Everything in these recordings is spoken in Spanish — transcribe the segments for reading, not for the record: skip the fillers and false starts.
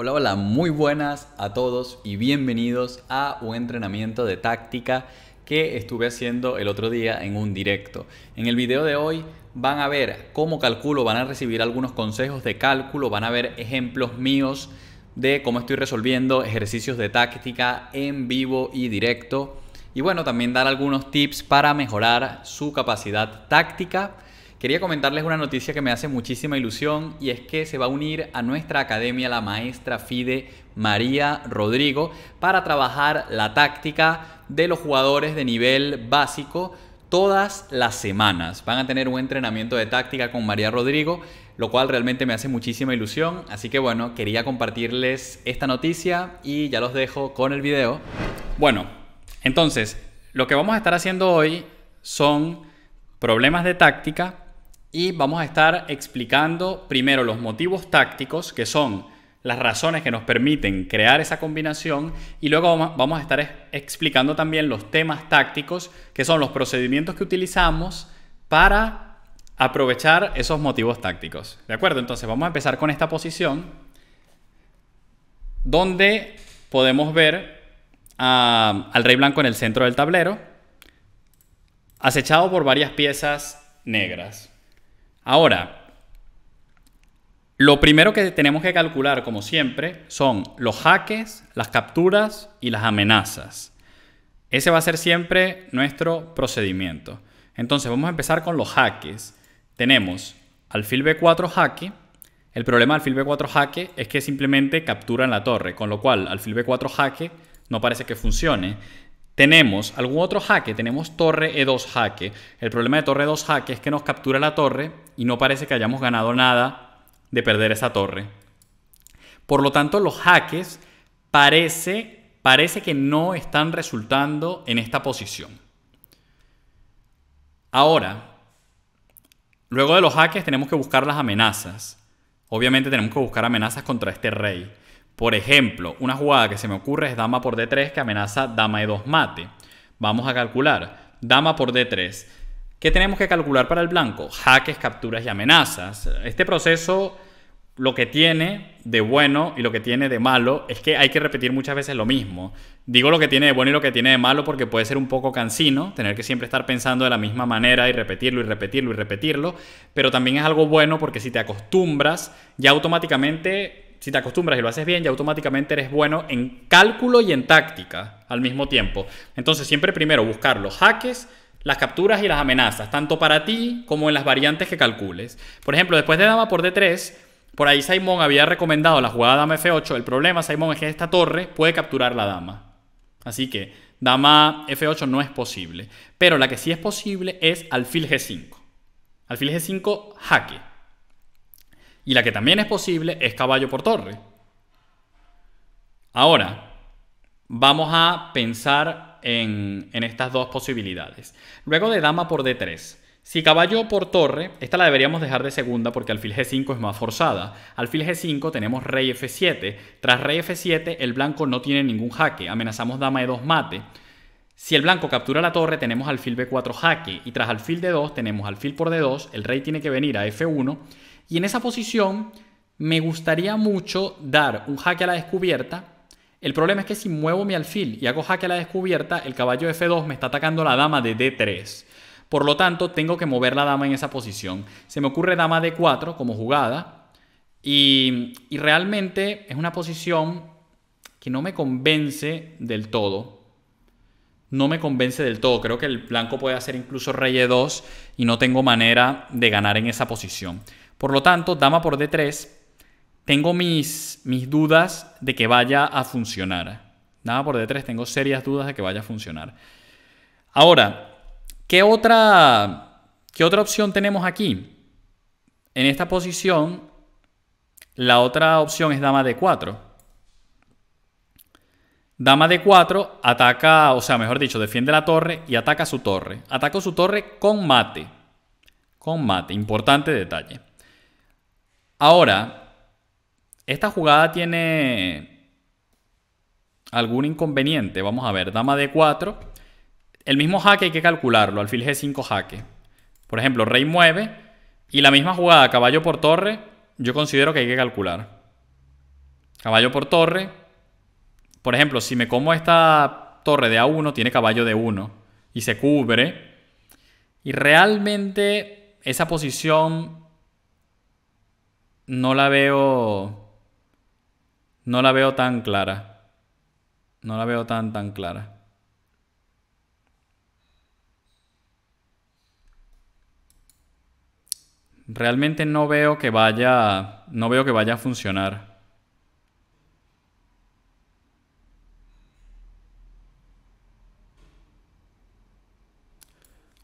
Hola, hola, muy buenas a todos y bienvenidos a un entrenamiento de táctica que estuve haciendo el otro día en un directo. En el video de hoy van a ver cómo calculo, van a recibir algunos consejos de cálculo, van a ver ejemplos míos de cómo estoy resolviendo ejercicios de táctica en vivo y directo. Y bueno, también dar algunos tips para mejorar su capacidad táctica. Quería comentarles una noticia que me hace muchísima ilusión y es que se va a unir a nuestra academia la maestra FIDE María Rodrigo para trabajar la táctica de los jugadores de nivel básico todas las semanas. Van a tener un entrenamiento de táctica con María Rodrigo, lo cual realmente me hace muchísima ilusión. Así que bueno, quería compartirles esta noticia y ya los dejo con el video. Bueno, entonces, lo que vamos a estar haciendo hoy son problemas de táctica. Y vamos a estar explicando primero los motivos tácticos, que son las razones que nos permiten crear esa combinación, y luego vamos a estar explicando también los temas tácticos, que son los procedimientos que utilizamos para aprovechar esos motivos tácticos. ¿De acuerdo? Entonces vamos a empezar con esta posición, donde podemos ver al rey blanco en el centro del tablero, acechado por varias piezas negras. Ahora, lo primero que tenemos que calcular, como siempre, son los jaques, las capturas y las amenazas. Ese va a ser siempre nuestro procedimiento. Entonces, vamos a empezar con los jaques. Tenemos alfil B4 jaque. El problema del alfil B4 jaque es que simplemente captura en la torre, con lo cual alfil B4 jaque no parece que funcione. ¿Tenemos algún otro jaque? Tenemos torre E2 jaque. El problema de torre E2 jaque es que nos captura la torre y no parece que hayamos ganado nada de perder esa torre. Por lo tanto, los jaques parece que no están resultando en esta posición. Ahora, luego de los jaques tenemos que buscar las amenazas. Obviamente tenemos que buscar amenazas contra este rey. Por ejemplo, una jugada que se me ocurre es dama por D3 que amenaza dama E2 mate. Vamos a calcular dama por D3. ¿Qué tenemos que calcular para el blanco? Jaques, capturas y amenazas. Este proceso lo que tiene de bueno y lo que tiene de malo es que hay que repetir muchas veces lo mismo. Digo lo que tiene de bueno y lo que tiene de malo porque puede ser un poco cansino tener que siempre estar pensando de la misma manera y repetirlo y repetirlo y repetirlo, pero también es algo bueno porque si te acostumbras, ya automáticamente... Si te acostumbras y lo haces bien, ya automáticamente eres bueno en cálculo y en táctica al mismo tiempo. Entonces siempre primero buscar los jaques, las capturas y las amenazas, tanto para ti como en las variantes que calcules. Por ejemplo, después de dama por D3, por ahí Simón había recomendado la jugada dama F8. El problema, Simón, es que esta torre puede capturar la dama. Así que dama F8 no es posible. Pero la que sí es posible es alfil G5. Alfil G5 jaque. Y la que también es posible es caballo por torre. Ahora, vamos a pensar en estas dos posibilidades. Luego de dama por D3. Si caballo por torre, esta la deberíamos dejar de segunda porque alfil G5 es más forzada. Alfil G5 tenemos rey F7. Tras rey F7 el blanco no tiene ningún jaque. Amenazamos dama E2 mate. Si el blanco captura la torre tenemos alfil B4 jaque. Y tras alfil D2 tenemos alfil por D2. El rey tiene que venir a F1. Y en esa posición me gustaría mucho dar un jaque a la descubierta. El problema es que si muevo mi alfil y hago jaque a la descubierta, el caballo F2 me está atacando la dama de D3. Por lo tanto, tengo que mover la dama en esa posición. Se me ocurre dama D4 como jugada. Y realmente es una posición que no me convence del todo. No me convence del todo. Creo que el blanco puede hacer incluso rey E2 y no tengo manera de ganar en esa posición. Por lo tanto, dama por D3, tengo mis dudas de que vaya a funcionar. Dama por D3, tengo serias dudas de que vaya a funcionar. Ahora, ¿qué otra opción tenemos aquí? En esta posición, la otra opción es dama D4. Dama D4 ataca, o sea, mejor dicho, defiende la torre y ataca su torre. Ataco su torre con mate. Con mate, importante detalle. Ahora, esta jugada tiene algún inconveniente. Vamos a ver, dama D4. El mismo jaque hay que calcularlo, alfil G5 jaque. Por ejemplo, rey mueve y la misma jugada, caballo por torre, yo considero que hay que calcular. Caballo por torre. Por ejemplo, si me como esta torre de A1, tiene caballo de 1 y se cubre. Y realmente esa posición no la veo tan clara. No la veo tan clara. Realmente no veo que vaya a funcionar.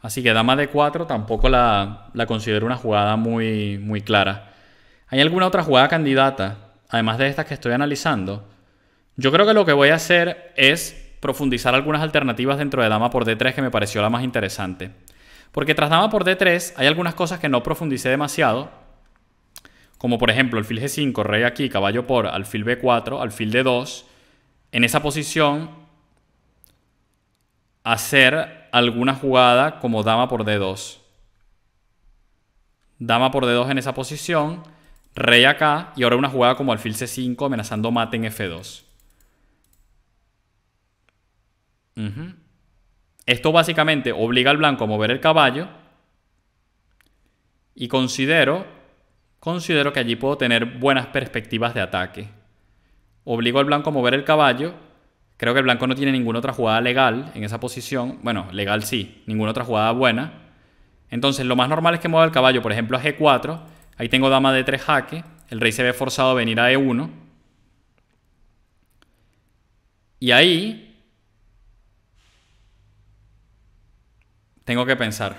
Así que dama de 4 tampoco la considero una jugada muy clara. ¿Hay alguna otra jugada candidata, además de estas que estoy analizando? Yo creo que lo que voy a hacer es profundizar algunas alternativas dentro de dama por D3 que me pareció la más interesante. Porque tras dama por D3 hay algunas cosas que no profundicé demasiado, como por ejemplo alfil G5, rey aquí, caballo por alfil B4, alfil D2. En esa posición hacer alguna jugada como dama por D2. Dama por D2 en esa posición, rey acá y ahora una jugada como alfil C5 amenazando mate en F2. Esto básicamente obliga al blanco a mover el caballo y considero que allí puedo tener buenas perspectivas de ataque. Obligo al blanco a mover el caballo. Creo que el blanco no tiene ninguna otra jugada legal en esa posición. Bueno, legal sí, ninguna otra jugada buena. Entonces lo más normal es que mueva el caballo, por ejemplo, a G4. Ahí tengo dama de 3 jaque. El rey se ve forzado a venir a E1. Y ahí tengo que pensar.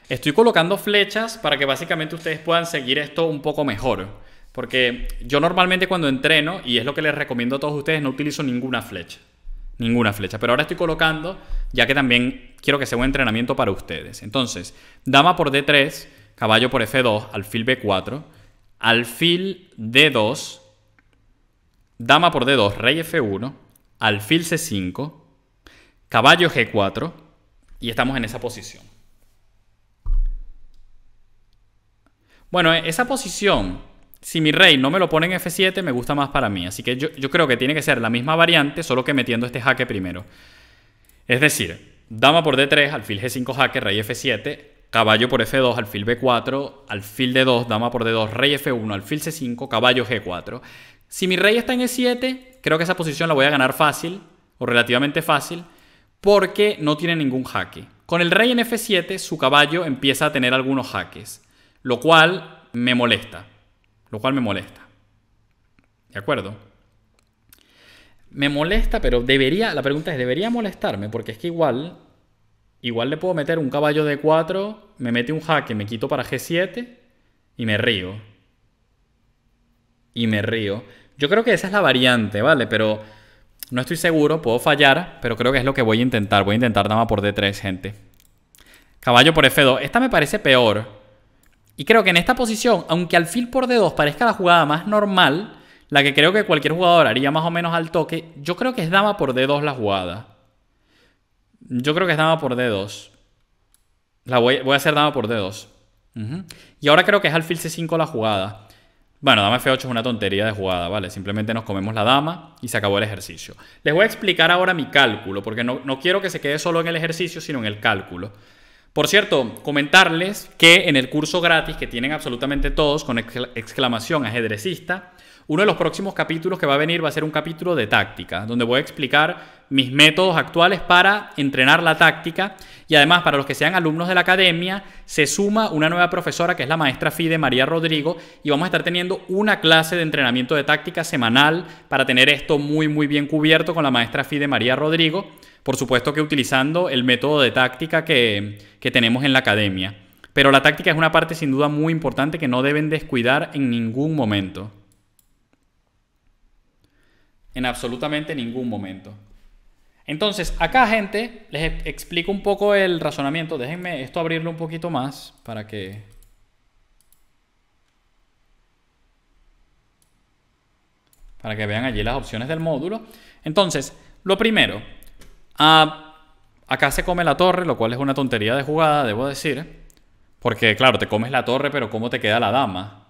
Estoy colocando flechas para que básicamente ustedes puedan seguir esto un poco mejor. Porque yo normalmente cuando entreno, y es lo que les recomiendo a todos ustedes, no utilizo ninguna flecha. Ninguna flecha. Pero ahora estoy colocando, ya que también quiero que sea un entrenamiento para ustedes. Entonces, dama por D3, caballo por F2, alfil B4, alfil D2, dama por D2, rey F1, alfil C5, caballo G4, y estamos en esa posición. Bueno, esa posición, si mi rey no me lo pone en F7, me gusta más para mí. Así que yo creo que tiene que ser la misma variante, solo que metiendo este jaque primero. Es decir, dama por D3, alfil G5 jaque, rey F7, caballo por F2, alfil B4, alfil D2, dama por D2, rey F1, alfil C5, caballo G4. Si mi rey está en E7, creo que esa posición la voy a ganar fácil, o relativamente fácil, porque no tiene ningún jaque. Con el rey en F7, su caballo empieza a tener algunos jaques, lo cual me molesta. ¿De acuerdo? Me molesta, pero la pregunta es, ¿debería molestarme? Porque es que igual le puedo meter un caballo de 4, me mete un jaque, me quito para G7 y me río. Yo creo que esa es la variante, ¿vale? Pero no estoy seguro, puedo fallar, pero creo que es lo que voy a intentar. Voy a intentar dama por D3, gente. Caballo por F2. Esta me parece peor. Y creo que en esta posición, aunque alfil por D2 parezca la jugada más normal, la que creo que cualquier jugador haría más o menos al toque, yo creo que es dama por D2 la jugada. Yo creo que es dama por D2. Voy a hacer dama por D2. Y ahora creo que es alfil C5 la jugada. Bueno, dama F8 es una tontería de jugada, ¿vale? Simplemente nos comemos la dama y se acabó el ejercicio. Les voy a explicar ahora mi cálculo, porque no quiero que se quede solo en el ejercicio, sino en el cálculo. Por cierto, comentarles que en el curso gratis que tienen absolutamente todos, con exclamación ajedrecista, uno de los próximos capítulos que va a venir va a ser un capítulo de táctica, donde voy a explicar mis métodos actuales para entrenar la táctica. Y además, para los que sean alumnos de la academia, se suma una nueva profesora que es la maestra FIDE María Rodrigo, y vamos a estar teniendo una clase de entrenamiento de táctica semanal para tener esto muy bien cubierto con la maestra FIDE María Rodrigo. Por supuesto que utilizando el método de táctica que tenemos en la academia. Pero la táctica es una parte sin duda muy importante que no deben descuidar en ningún momento. En absolutamente ningún momento. Entonces, acá, gente, les explico un poco el razonamiento. Déjenme esto abrirlo un poquito más para que vean allí las opciones del módulo. Entonces, lo primero, acá se come la torre, lo cual es una tontería de jugada, debo decir. Porque, claro, te comes la torre, pero ¿cómo te queda la dama?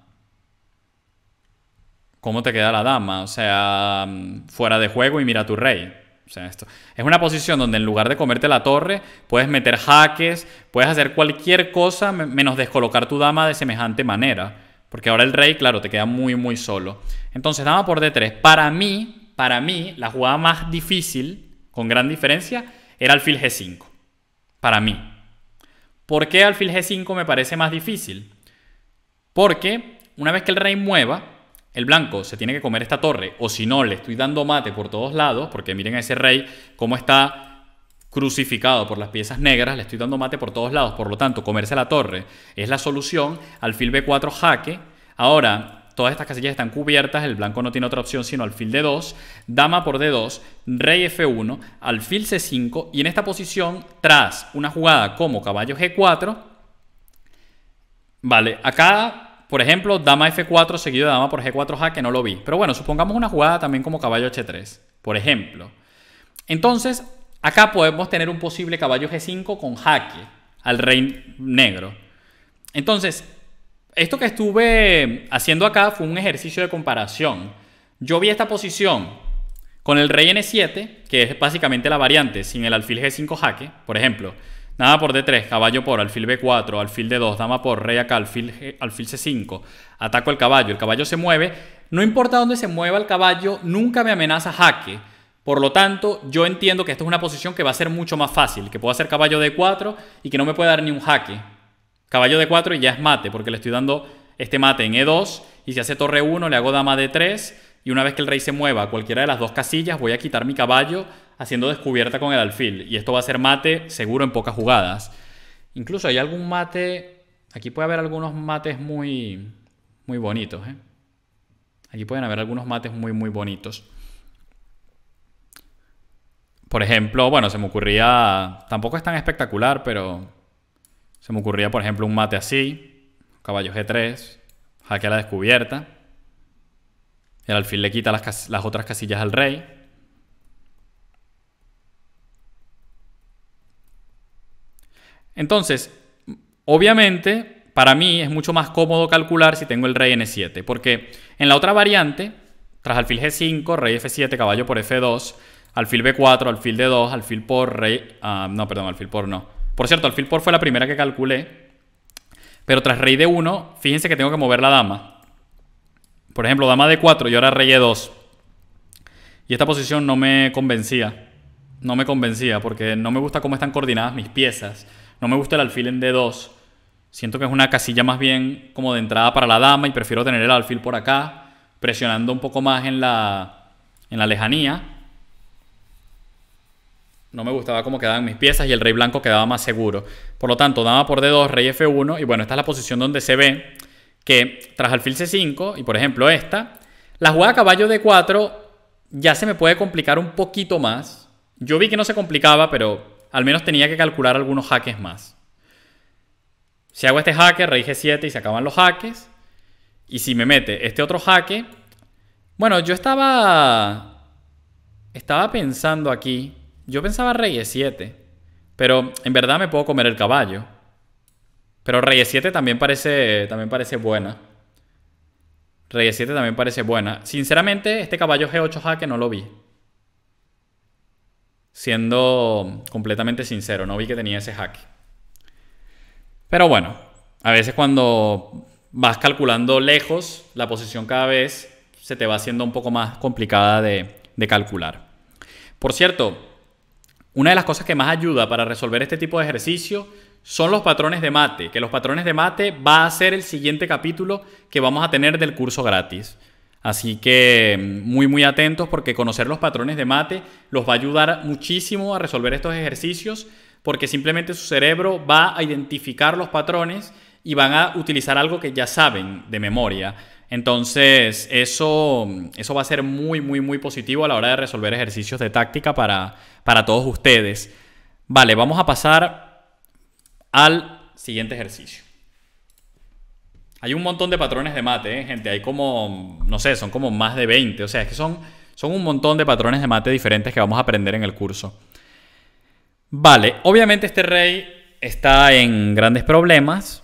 ¿Cómo te queda la dama? O sea, fuera de juego y mira tu rey. O sea, esto es una posición donde en lugar de comerte la torre, puedes meter jaques, puedes hacer cualquier cosa menos descolocar tu dama de semejante manera. Porque ahora el rey, claro, te queda muy, muy solo. Entonces, dama por D3. Para mí, la jugada más difícil, con gran diferencia, era alfil G5. Para mí. ¿Por qué alfil G5 me parece más difícil? Porque una vez que el rey mueva, el blanco se tiene que comer esta torre, o si no, le estoy dando mate por todos lados, porque miren a ese rey cómo está crucificado por las piezas negras, le estoy dando mate por todos lados, por lo tanto, comerse la torre es la solución. Alfil B4 jaque. Ahora, todas estas casillas están cubiertas, el blanco no tiene otra opción sino alfil D2, dama por D2, rey F1, alfil C5, y en esta posición, tras una jugada como caballo G4, vale, acá... Por ejemplo, dama F4 seguido de dama por G4 jaque, no lo vi. Pero bueno, supongamos una jugada también como caballo H3, por ejemplo. Entonces, acá podemos tener un posible caballo G5 con jaque al rey negro. Entonces, esto que estuve haciendo acá fue un ejercicio de comparación. Yo vi esta posición con el rey N7, que es básicamente la variante sin el alfil G5 jaque, por ejemplo. Dama por D3, caballo por alfil B4, alfil D2, dama por rey acá, alfil C5. Ataco el caballo se mueve. No importa dónde se mueva el caballo, nunca me amenaza jaque. Por lo tanto, yo entiendo que esta es una posición que va a ser mucho más fácil, que puedo hacer caballo D4 y que no me puede dar ni un jaque. Caballo D4 y ya es mate, porque le estoy dando este mate en E2, y si hace torre 1 le hago dama D3, y una vez que el rey se mueva a cualquiera de las dos casillas, voy a quitar mi caballo haciendo descubierta con el alfil. Y esto va a ser mate seguro en pocas jugadas. Incluso hay algún mate... Aquí puede haber algunos mates muy bonitos, ¿eh? Aquí pueden haber algunos mates muy bonitos. Por ejemplo, bueno, se me ocurría... Tampoco es tan espectacular, pero... Se me ocurría, por ejemplo, un mate así. Caballo G3. Jaque a la descubierta. El alfil le quita las otras casillas al rey. Entonces, obviamente, para mí es mucho más cómodo calcular si tengo el rey N7. Porque en la otra variante, tras alfil G5, rey F7, caballo por F2, alfil B4, alfil D2, alfil por rey... no, perdón, alfil por no. Por cierto, alfil por fue la primera que calculé. Pero tras rey D1, fíjense que tengo que mover la dama. Por ejemplo, dama D4 y ahora rey E2. Y esta posición no me convencía. No me convencía porque no me gusta cómo están coordinadas mis piezas. No me gusta el alfil en D2. Siento que es una casilla más bien como de entrada para la dama y prefiero tener el alfil por acá, presionando un poco más en la lejanía. No me gustaba cómo quedaban mis piezas y el rey blanco quedaba más seguro. Por lo tanto, dama por D2, rey F1. Y bueno, esta es la posición donde se ve que tras alfil C5, y por ejemplo esta, la jugada caballo D4 ya se me puede complicar un poquito más. Yo vi que no se complicaba, pero al menos tenía que calcular algunos jaques más. Si hago este jaque, rey G7 y se acaban los jaques. Y si me mete este otro jaque... Bueno, yo estaba pensando aquí... Yo pensaba rey E7, pero en verdad me puedo comer el caballo. Pero rey E7 también parece buena. Rey E7 también parece buena. Sinceramente, este caballo G8 jaque no lo vi. Siendo completamente sincero, no vi que tenía ese jaque. Pero bueno, a veces cuando vas calculando lejos, la posición cada vez se te va haciendo un poco más complicada de calcular. Por cierto, una de las cosas que más ayuda para resolver este tipo de ejercicio son los patrones de mate, que los patrones de mate va a ser el siguiente capítulo que vamos a tener del curso gratis. Así que muy atentos porque conocer los patrones de mate los va a ayudar muchísimo a resolver estos ejercicios porque simplemente su cerebro va a identificar los patrones y van a utilizar algo que ya saben de memoria. Entonces eso va a ser muy positivo a la hora de resolver ejercicios de táctica para todos ustedes. Vale, vamos a pasar al siguiente ejercicio. Hay un montón de patrones de mate, gente. Hay como, no sé, son como más de 20. O sea, es que son un montón de patrones de mate diferentes que vamos a aprender en el curso. Vale, obviamente este rey está en grandes problemas.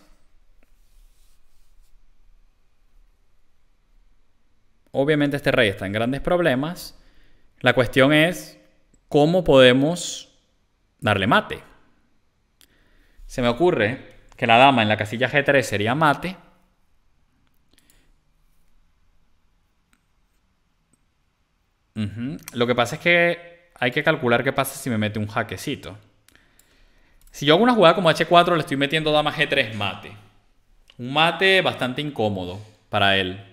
obviamente este rey está en grandes problemas. La cuestión es cómo podemos darle mate. Se me ocurre que la dama en la casilla G3 sería mate. Lo que pasa es que hay que calcular qué pasa si me mete un jaquecito. Si yo hago una jugada como H4, le estoy metiendo dama G3 mate. Un mate bastante incómodo para él.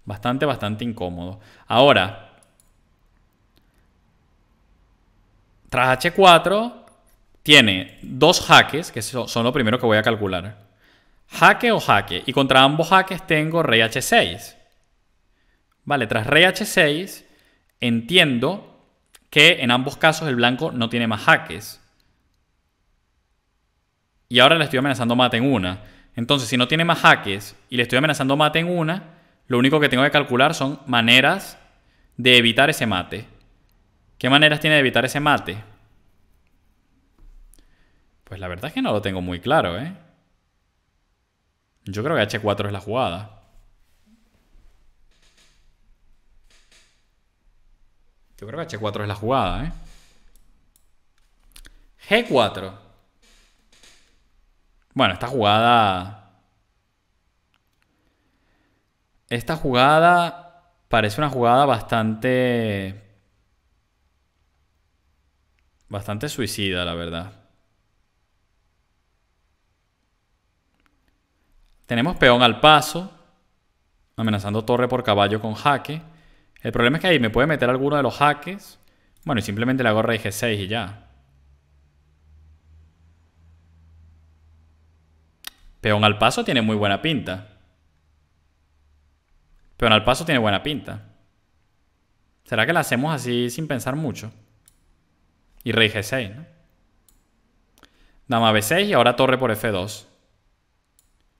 Bastante incómodo. Ahora, tras H4, tiene dos jaques, que son lo primero que voy a calcular. Jaque o jaque. Y contra ambos jaques tengo rey H6. Vale, tras rey H6, entiendo que en ambos casos el blanco no tiene más jaques. Y ahora le estoy amenazando mate en una. Entonces, si no tiene más jaques y le estoy amenazando mate en una, lo único que tengo que calcular son maneras de evitar ese mate. ¿Qué maneras tiene de evitar ese mate? Pues la verdad es que no lo tengo muy claro, ¿eh? Yo creo que H4 es la jugada. Yo creo que H4 es la jugada, ¿eh? G4. Bueno, esta jugada parece una jugada bastante suicida, la verdad. Tenemos peón al paso, amenazando torre por caballo con jaque. El problema es que ahí me puede meter alguno de los jaques. Bueno, y simplemente le hago rey G6 y ya. Peón al paso tiene muy buena pinta. Peón al paso tiene buena pinta. ¿Será que la hacemos así sin pensar mucho? Y rey G6, ¿no? Dama B6 y ahora torre por F2.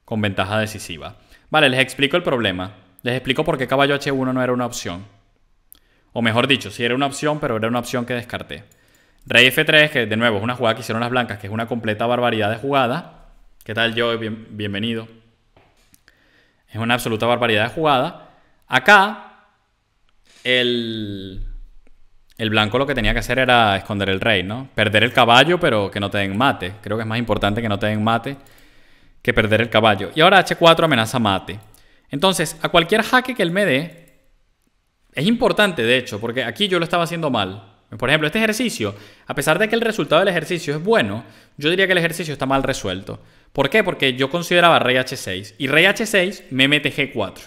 Con ventaja decisiva. Vale, les explico el problema. Les explico por qué caballo H1 no era una opción. O mejor dicho, sí era una opción, pero era una opción que descarté. Rey F3, que de nuevo es una jugada que hicieron las blancas, que es una completa barbaridad de jugada. ¿Qué tal, Joe? Bienvenido. Es una absoluta barbaridad de jugada. Acá, el blanco lo que tenía que hacer era esconder el rey, ¿no? Perder el caballo, pero que no te den mate. Creo que es más importante que no te den mate que perder el caballo. Y ahora H4 amenaza mate. Entonces, a cualquier jaque que él me dé, es importante, de hecho, porque aquí yo lo estaba haciendo mal. Por ejemplo, este ejercicio, a pesar de que el resultado del ejercicio es bueno, yo diría que el ejercicio está mal resuelto. ¿Por qué? Porque yo consideraba rey H6. Y rey H6 me mete G4.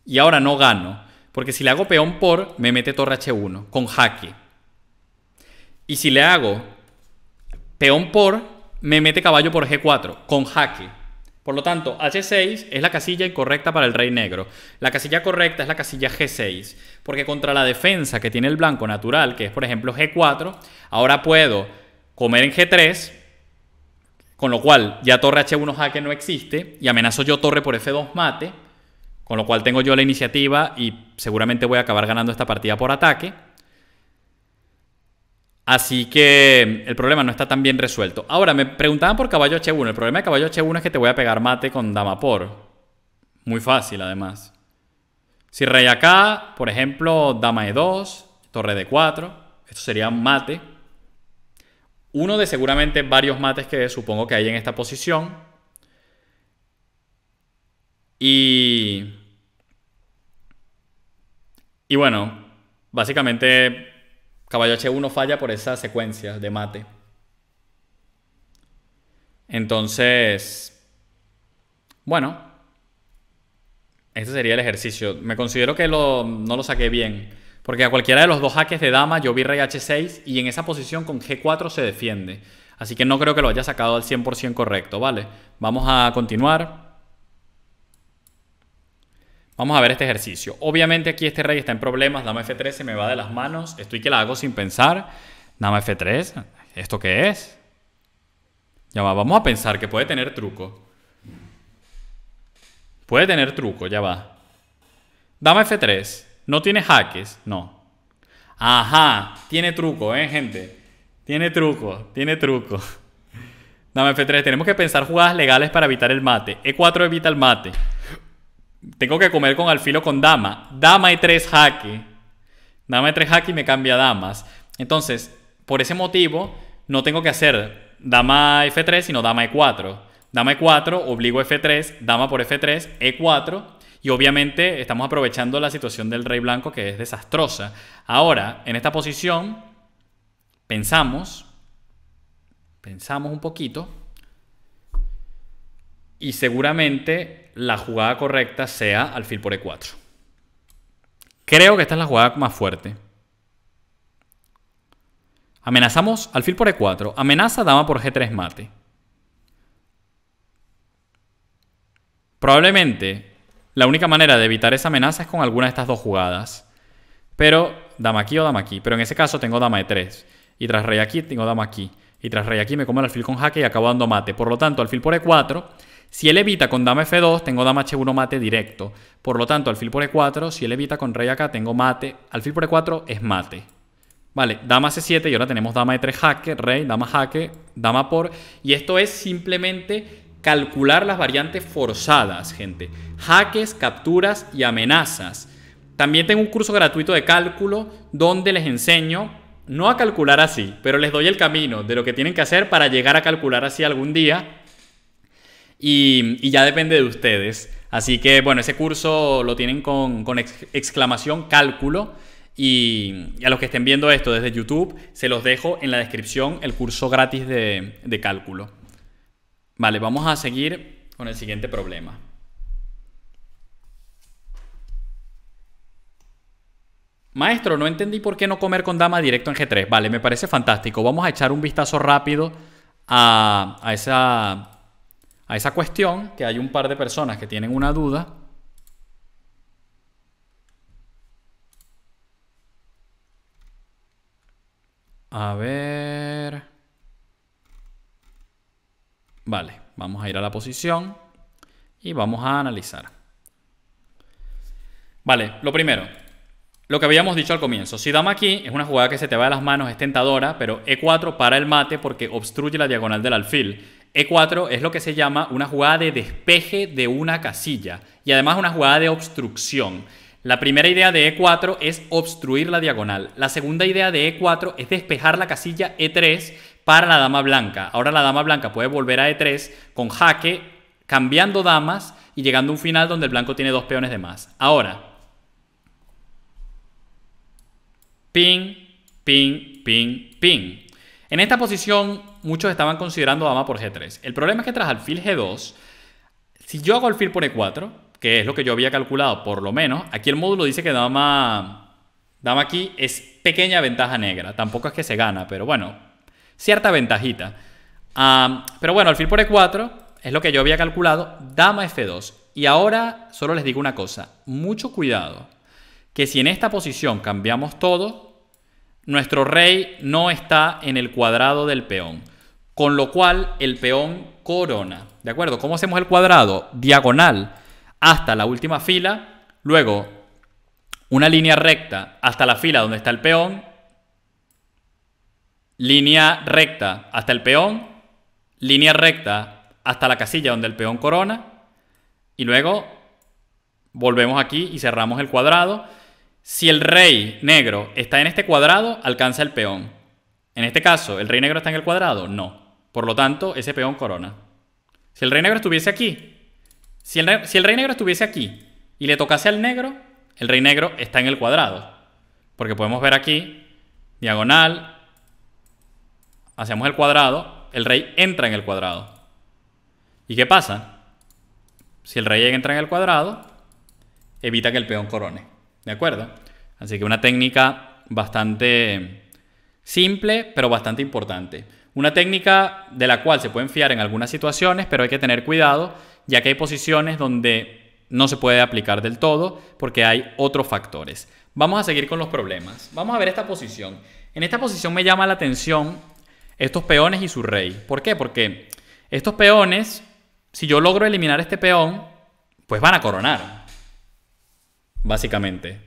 Y ahora no gano. Porque si le hago peón por, me mete torre H1 con jaque. Y si le hago peón por, me mete caballo por G4 con jaque. Por lo tanto, H6 es la casilla incorrecta para el rey negro. La casilla correcta es la casilla G6. Porque contra la defensa que tiene el blanco natural, que es por ejemplo G4, ahora puedo comer en G3, con lo cual ya torre H1 jaque no existe, y amenazo yo torre por F2 mate, con lo cual tengo yo la iniciativa y seguramente voy a acabar ganando esta partida por ataque. Así que el problema no está tan bien resuelto. Ahora, me preguntaban por caballo H1. El problema de caballo H1 es que te voy a pegar mate con dama por. Muy fácil, además. Si rey acá, por ejemplo, dama E2, torre D4. Esto sería un mate. Uno de seguramente varios mates que supongo que hay en esta posición. Y bueno, básicamente caballo H1 falla por esa secuencia de mate. Entonces, bueno, este sería el ejercicio. Me considero que no lo saqué bien, porque a cualquiera de los dos jaques de dama yo vi rey H6 y en esa posición con G4 se defiende. Así que no creo que lo haya sacado al 100% correcto, ¿vale? Vamos a continuar. Vamos a ver este ejercicio. Obviamente aquí este rey está en problemas. Dama F3 se me va de las manos. Estoy que la hago sin pensar. Dama F3. ¿Esto qué es? Ya va. Vamos a pensar que puede tener truco. Puede tener truco. Ya va. Dama F3. ¿No tiene jaques? No. Ajá. Tiene truco, gente. Tiene truco. Tiene truco. Dama F3. Tenemos que pensar jugadas legales para evitar el mate. E4 evita el mate. Tengo que comer con alfil o con dama. Dama E3 jaque. Dama E3 jaque y me cambia damas. Entonces, por ese motivo, no tengo que hacer dama F3, sino dama E4. Dama E4, obligo F3, dama por F3, E4. Y obviamente estamos aprovechando la situación del rey blanco, que es desastrosa. Ahora, en esta posición, pensamos un poquito. Y seguramente la jugada correcta sea alfil por E4. Creo que esta es la jugada más fuerte. Amenazamos alfil por E4. Amenaza dama por G3 mate. Probablemente la única manera de evitar esa amenaza es con alguna de estas dos jugadas. Pero dama aquí o dama aquí. Pero en ese caso tengo dama E3. Y tras rey aquí tengo dama aquí. Y tras rey aquí me como el alfil con jaque y acabo dando mate. Por lo tanto, alfil por E4... Si él evita con dama F2, tengo dama H1 mate directo. Por lo tanto, alfil por E4, si él evita con rey acá, tengo mate. Alfil por E4 es mate. Vale, dama C7 y ahora tenemos dama E3 jaque, rey, dama jaque, dama por... Y esto es simplemente calcular las variantes forzadas, gente. Jaques, capturas y amenazas. También tengo un curso gratuito de cálculo donde les enseño, no a calcular así, pero les doy el camino de lo que tienen que hacer para llegar a calcular así algún día. Y ya depende de ustedes. Así que, bueno, ese curso lo tienen con exclamación cálculo. Y a los que estén viendo esto desde YouTube, se los dejo en la descripción el curso gratis de cálculo. Vale, vamos a seguir con el siguiente problema. Maestro, no entendí por qué no comer con dama directo en G3. Vale, me parece fantástico. Vamos a echar un vistazo rápido a esa cuestión, que hay un par de personas que tienen una duda. A ver. Vale, vamos a ir a la posición y vamos a analizar. Vale, lo primero, lo que habíamos dicho al comienzo. Si dama aquí es una jugada que se te va de las manos, es tentadora, pero E4 para el mate porque obstruye la diagonal del alfil. E4 es lo que se llama una jugada de despeje de una casilla y además una jugada de obstrucción. La primera idea de E4 es obstruir la diagonal. La segunda idea de E4 es despejar la casilla E3 para la dama blanca. Ahora la dama blanca puede volver a E3 con jaque, cambiando damas y llegando a un final donde el blanco tiene dos peones de más. Ahora, ping, ping, ping, ping. En esta posición muchos estaban considerando dama por G3. El problema es que tras alfil G2, si yo hago alfil por E4, que es lo que yo había calculado por lo menos, aquí el módulo dice que dama aquí es pequeña ventaja negra. Tampoco es que se gana, pero bueno, cierta ventajita. Pero bueno, alfil por E4 es lo que yo había calculado, dama F2. Y ahora solo les digo una cosa, mucho cuidado, que si en esta posición cambiamos todo, nuestro rey no está en el cuadrado del peón, con lo cual el peón corona. ¿De acuerdo? ¿Cómo hacemos el cuadrado? Diagonal hasta la última fila, luego una línea recta hasta la fila donde está el peón, línea recta hasta el peón, línea recta hasta la casilla donde el peón corona, y luego volvemos aquí y cerramos el cuadrado. Si el rey negro está en este cuadrado, alcanza el peón. En este caso, ¿el rey negro está en el cuadrado? No. Por lo tanto, ese peón corona. Si el rey negro estuviese aquí, si el rey negro estuviese aquí y le tocase al negro, el rey negro está en el cuadrado. Porque podemos ver aquí, diagonal, hacemos el cuadrado, el rey entra en el cuadrado. ¿Y qué pasa? Si el rey entra en el cuadrado, evita que el peón corone. ¿De acuerdo? Así que una técnica bastante simple, pero bastante importante. Una técnica de la cual se pueden fiar en algunas situaciones, pero hay que tener cuidado, ya que hay posiciones donde no se puede aplicar del todo, porque hay otros factores. Vamos a seguir con los problemas. Vamos a ver esta posición. En esta posición me llama la atención estos peones y su rey. ¿Por qué? Porque estos peones, si yo logro eliminar este peón, pues van a coronar. Básicamente.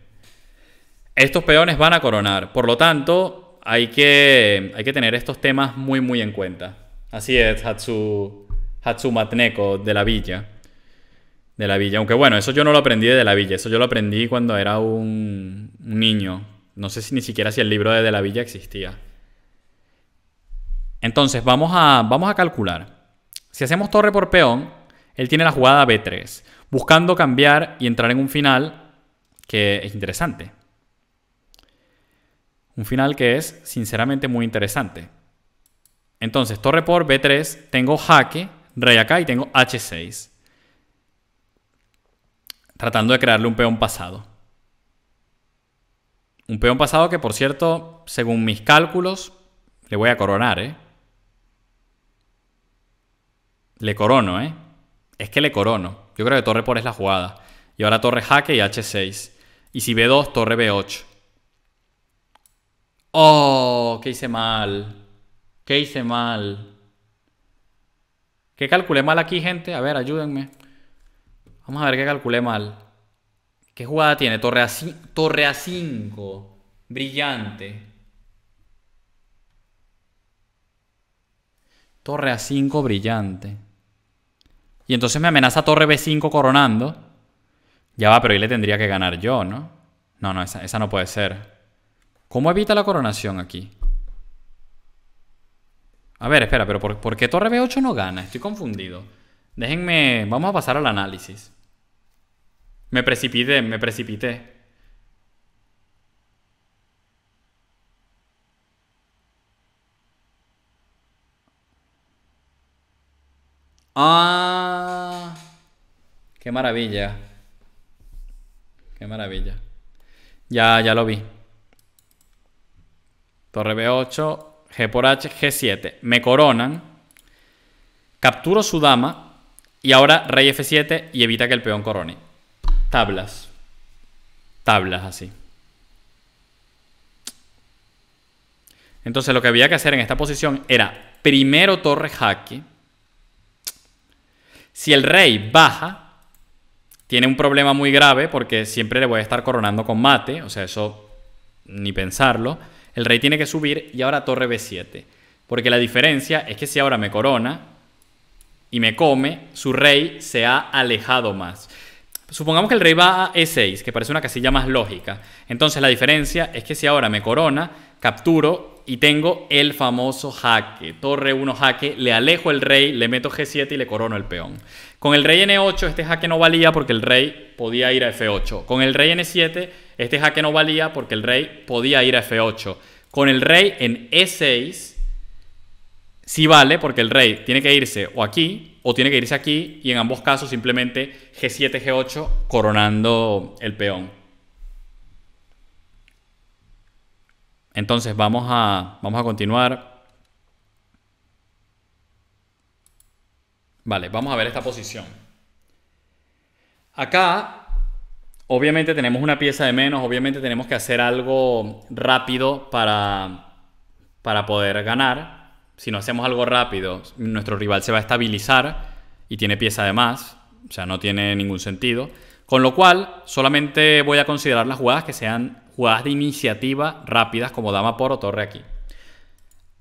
Estos peones van a coronar. Por lo tanto, hay que tener estos temas muy, muy en cuenta. Así es, Hatsumatneko de la villa. De la villa. Aunque bueno, eso yo no lo aprendí de la villa. Eso yo lo aprendí cuando era un niño. No sé si ni siquiera si el libro de la villa existía. Entonces, vamos a calcular. Si hacemos torre por peón, él tiene la jugada B3, buscando cambiar y entrar en un final que es interesante. Un final que es, sinceramente, muy interesante. Entonces, torre por B3, tengo jaque, rey acá y tengo H6. Tratando de crearle un peón pasado. Un peón pasado que, por cierto, según mis cálculos, le voy a coronar, ¿eh? Le corono, ¿eh? Es que le corono. Yo creo que torre por es la jugada. Y ahora torre jaque y H6. Y si B2, torre B8. ¡Oh! ¿Qué hice mal? ¿Qué hice mal? ¿Qué calculé mal aquí, gente? A ver, ayúdenme. Vamos a ver qué calculé mal. ¿Qué jugada tiene? Torre A5. Brillante. Torre A5 brillante. Y entonces me amenaza torre B5 coronando. Ya va, pero ahí le tendría que ganar yo, ¿no? No, esa no puede ser. ¿Cómo evita la coronación aquí? A ver, espera, pero ¿por qué torre B8 no gana? Estoy confundido. Déjenme... Vamos a pasar al análisis. Me precipité. ¡Ah! ¡Qué maravilla! ¡Qué maravilla! Ya lo vi. Torre B8, G por H, G7. Me coronan. Capturo su dama. Y ahora rey F7 y evita que el peón corone. Tablas. Tablas así. Entonces lo que había que hacer en esta posición era primero torre jaque. Si el rey baja, tiene un problema muy grave porque siempre le voy a estar coronando con mate. O sea, eso ni pensarlo. El rey tiene que subir y ahora torre B7. Porque la diferencia es que si ahora me corona y me come, su rey se ha alejado más. Supongamos que el rey va a E6, que parece una casilla más lógica. Entonces la diferencia es que si ahora me corona, capturo y tengo el famoso jaque. Torre 1 jaque, le alejo el rey, le meto G7 y le corono el peón. Con el rey N8 este jaque no valía porque el rey podía ir a F8. Con el rey N7 este jaque no valía porque el rey podía ir a F8. Con el rey en E6 sí vale porque el rey tiene que irse o aquí o tiene que irse aquí y en ambos casos simplemente G7, G8 coronando el peón. Entonces vamos a continuar. Vale, vamos a ver esta posición. Acá, obviamente tenemos una pieza de menos, obviamente tenemos que hacer algo rápido para poder ganar. Si no hacemos algo rápido, nuestro rival se va a estabilizar y tiene pieza de más, o sea, no tiene ningún sentido. Con lo cual, solamente voy a considerar las jugadas que sean jugadas de iniciativa rápidas como dama por o torre aquí.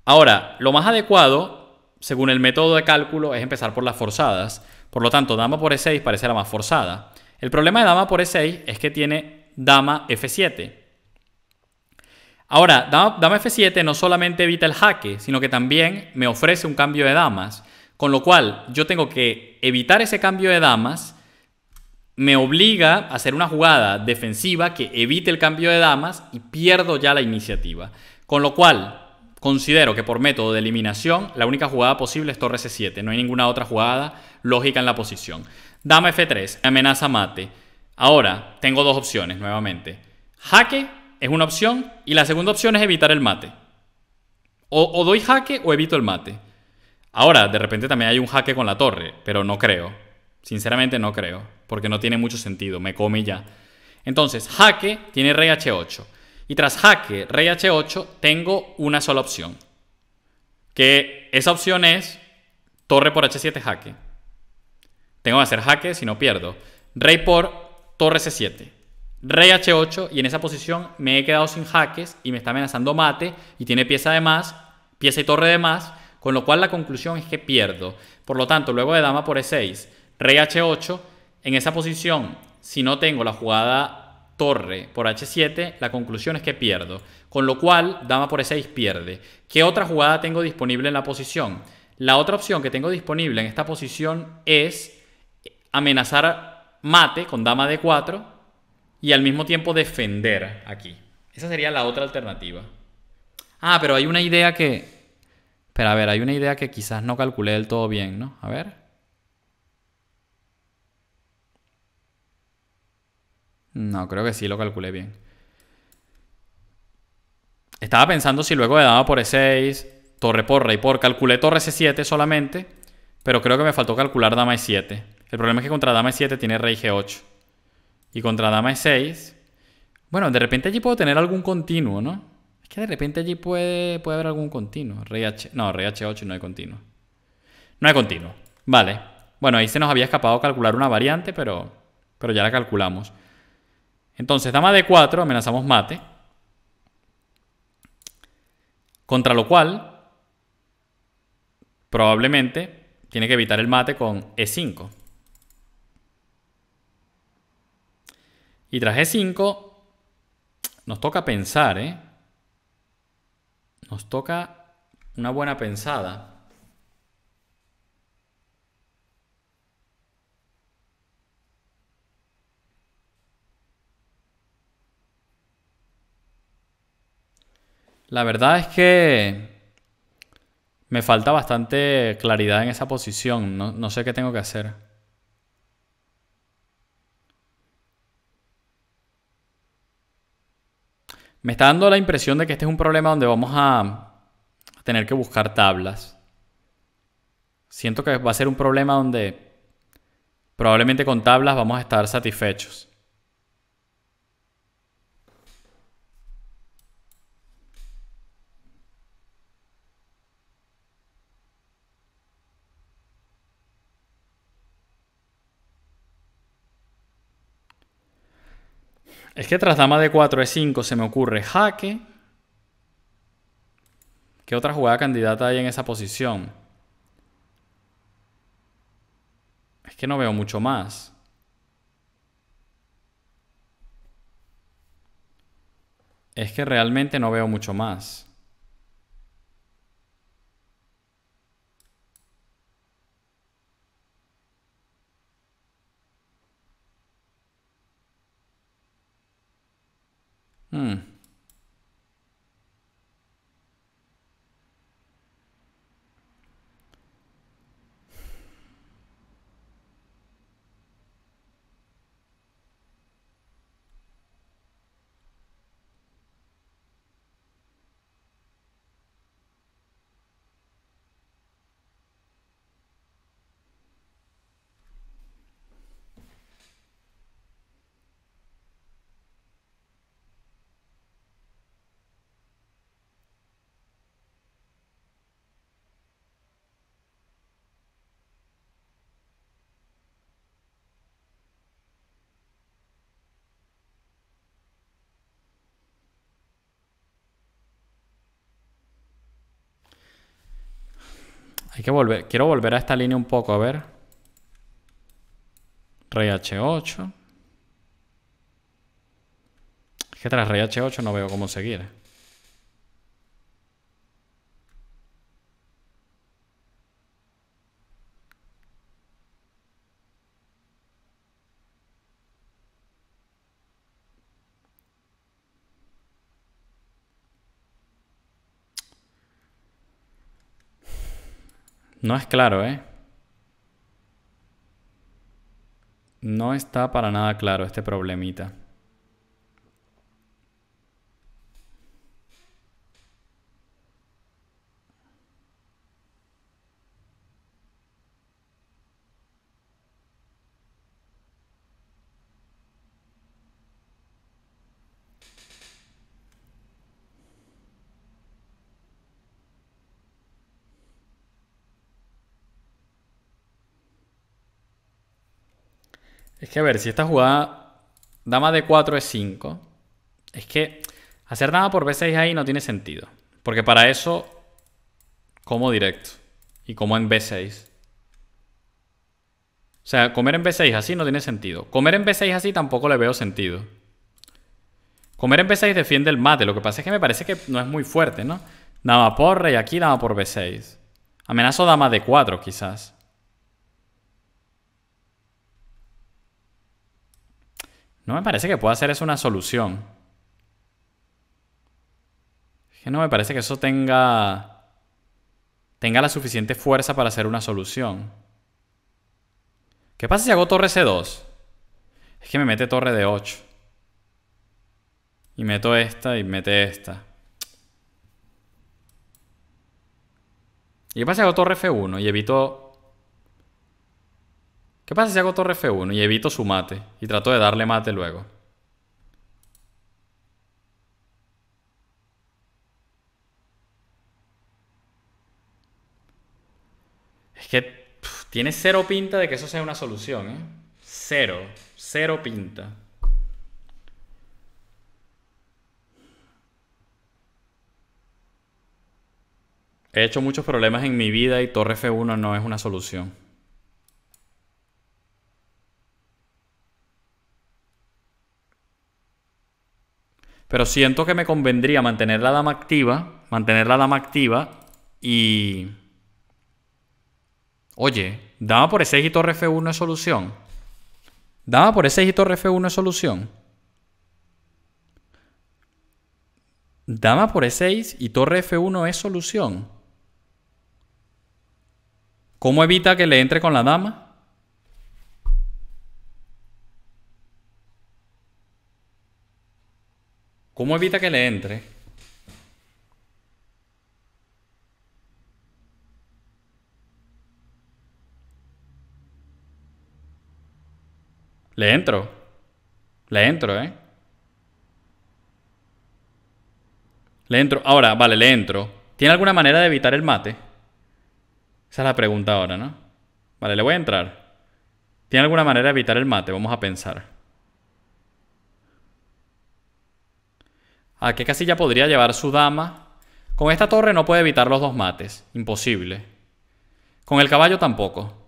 Ahora, lo más adecuado, según el método de cálculo, es empezar por las forzadas. Por lo tanto, dama por E6 parece la más forzada. El problema de dama por E6 es que tiene dama F7. Ahora, dama F7 no solamente evita el jaque, sino que también me ofrece un cambio de damas. Con lo cual, yo tengo que evitar ese cambio de damas. Me obliga a hacer una jugada defensiva que evite el cambio de damas y pierdo ya la iniciativa. Con lo cual, considero que por método de eliminación, la única jugada posible es torre C7. No hay ninguna otra jugada lógica en la posición. Dama F3, amenaza mate. Ahora, tengo dos opciones nuevamente. Jaque es una opción y la segunda opción es evitar el mate. O doy jaque o evito el mate. Ahora, de repente también hay un jaque con la torre, pero no creo. Sinceramente no creo, porque no tiene mucho sentido, me come ya. Entonces, jaque tiene rey H8. Y tras jaque, rey H8, tengo una sola opción. Que esa opción es torre por H7 jaque. Tengo que hacer jaque si no pierdo. Rey por torre C7. Rey H8 y en esa posición me he quedado sin jaques y me está amenazando mate y tiene pieza de más, pieza y torre de más, con lo cual la conclusión es que pierdo. Por lo tanto, luego de dama por E6, rey H8, en esa posición, si no tengo la jugada torre por H7, la conclusión es que pierdo. Con lo cual, dama por E6 pierde. ¿Qué otra jugada tengo disponible en la posición? La otra opción que tengo disponible en esta posición es amenazar mate con dama D4 y al mismo tiempo defender aquí. Esa sería la otra alternativa. Ah, pero hay una idea que... Pero a ver, hay una idea que quizás no calculé del todo bien, ¿no? A ver. No, creo que sí lo calculé bien. Estaba pensando si luego de dama por E6, torre por rey por... Calculé torre C7 solamente, pero creo que me faltó calcular dama E7. El problema es que contra dama E7 tiene rey G8. Y contra dama E6... Bueno, de repente allí puedo tener algún continuo, ¿no? Es que de repente allí puede haber algún continuo. Rey H... No, rey H8 no hay continuo. No hay continuo. Vale. Bueno, ahí se nos había escapado calcular una variante, pero ya la calculamos. Entonces, dama D4, amenazamos mate. Contra lo cual, probablemente, tiene que evitar el mate con E5. Y tras E5, nos toca pensar, ¿eh? Nos toca una buena pensada. La verdad es que me falta bastante claridad en esa posición. No sé qué tengo que hacer. Me está dando la impresión de que este es un problema donde vamos a tener que buscar tablas. Siento que va a ser un problema donde probablemente con tablas vamos a estar satisfechos. Es que tras dama D4, E5 se me ocurre jaque. ¿Qué otra jugada candidata hay en esa posición? Es que no veo mucho más. Es que realmente no veo mucho más. Hay que volver. Quiero volver a esta línea un poco, a ver. Rey H8. Es que tras rey H8 no veo cómo seguir. No es claro, ¿eh? No está para nada claro este problemita. Es que a ver, si esta jugada dama D4 es 5, es que hacer dama por B6 ahí no tiene sentido. Porque para eso, como directo. Y como en B6. O sea, comer en B6 así no tiene sentido. Comer en B6 así tampoco le veo sentido. Comer en B6 defiende el mate. Lo que pasa es que me parece que no es muy fuerte, ¿no? Dama por rey aquí, dama por B6. Amenazo dama D4 quizás. No me parece que pueda ser eso una solución. Es que no me parece que eso tenga la suficiente fuerza para ser una solución. ¿Qué pasa si hago torre C2? Es que me mete torre D8. Y meto esta y mete esta. ¿Y qué pasa si hago torre F1 y evito... ¿Qué pasa si hago torre F1 y evito su mate? Y trato de darle mate luego. Es que tiene cero pinta de que eso sea una solución, ¿eh? Cero. Cero pinta. He hecho muchos problemas en mi vida y torre F1 no es una solución. Pero siento que me convendría mantener la dama activa y... Oye, dama por E6 y torre F1 es solución. Dama por E6 y torre F1 es solución. Dama por E6 y torre F1 es solución. ¿Cómo evita que le entre con la dama? ¿Cómo evita que le entre? Le entro. Le entro, ¿eh? Le entro. Ahora, vale, le entro. ¿Tiene alguna manera de evitar el mate? Esa es la pregunta ahora, ¿no? Vale, le voy a entrar. ¿Tiene alguna manera de evitar el mate? Vamos a pensar. ¿A qué casilla podría llevar su dama? Con esta torre no puede evitar los dos mates. Imposible. Con el caballo tampoco.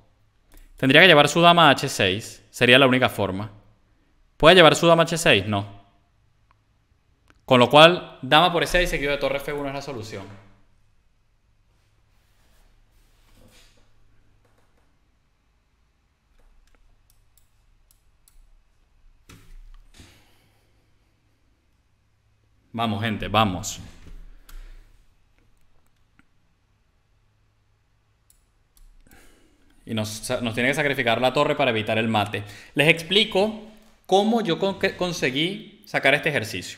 Tendría que llevar su dama a H6. Sería la única forma. ¿Puede llevar su dama a H6? No. Con lo cual, dama por E6 seguido de torre F1 es la solución. Vamos, gente, vamos. Y nos tiene que sacrificar la torre para evitar el mate. Les explico cómo yo conseguí sacar este ejercicio.